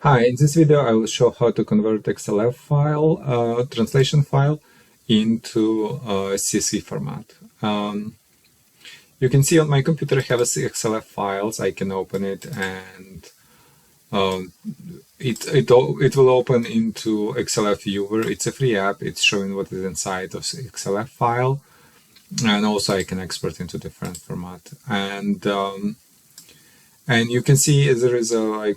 Hi, in this video I will show how to convert XLF file, translation file, into CSV format. You can see on my computer I have a XLF files. I can open it and it will open into XLF viewer. It's a free app. It's showing what is inside of XLF file, and also I can export into different format. And you can see there is a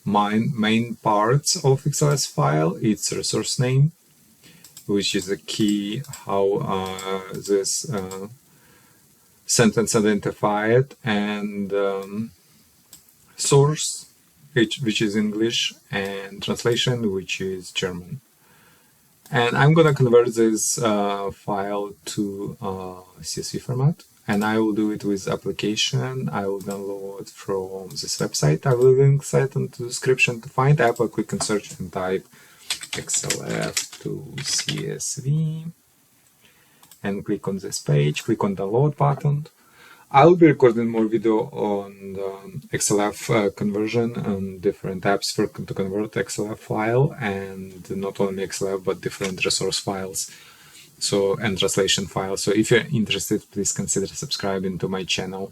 main parts of XLS file. It's resource name, which is the key how this sentence identified, and source, which is English, and translation, which is German. And I'm gonna convert this file to CSV format, and I will do it with application. I will download from this website. I will link site in the description. To find app, I'll click on search and type XLF to CSV and click on this page, click on download button. I'll be recording more video on XLF conversion and different apps to convert XLF file, and not only XLF but different resource files, and translation files. So if you're interested, please consider subscribing to my channel.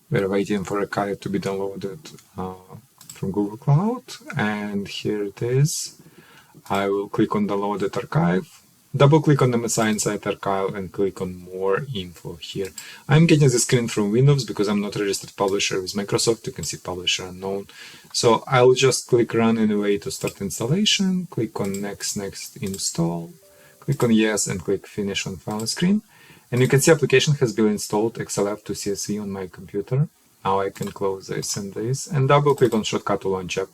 We're waiting for archive to be downloaded from Google Cloud, and here it is. I will click on downloaded archive, double click on the assigned site archive, and click on more info here. I'm getting the screen from Windows because I'm not a registered publisher with Microsoft. You can see publisher unknown. So I'll just click run anyway to start installation, click on next install, click on yes, and click finish on final screen. And you can see application has been installed XLF to CSV on my computer. Now I can close this and double click on shortcut to launch app.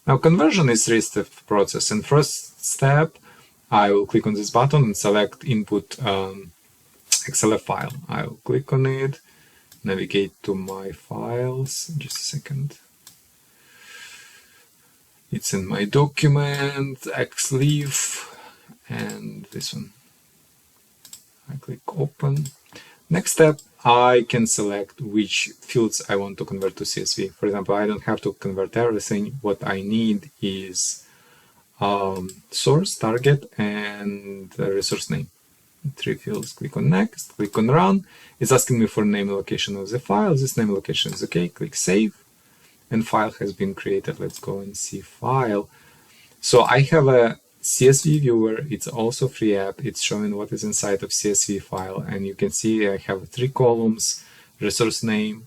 Now conversion is a 3-step process. In first step, I will click on this button and select input XLF file. I will click on it, navigate to my files, just a second. It's in my document, xleaf, and this one. I click open. Next step, I can select which fields I want to convert to CSV. For example, I don't have to convert everything. What I need is source, target, and resource name. 3 fields. Click on next, click on run. It's asking me for name and location of the file. This name and location is okay. Click save, and file has been created. Let's go and see file. So I have a CSV viewer. It's also free app. It's showing what is inside of CSV file, and you can see I have 3 columns: resource name,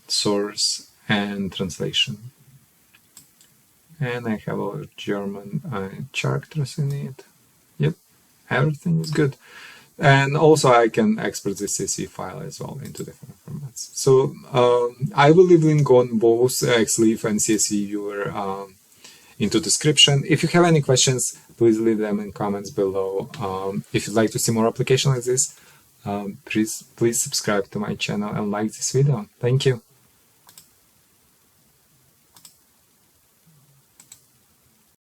source, and translation. And I have our German characters in it. Yep, everything is good. And also I can export the CSV file as well into different formats. So I will leave link on both XLeaf and CSV viewer into description. If you have any questions, please leave them in comments below. If you'd like to see more applications like this, please subscribe to my channel and like this video. Thank you.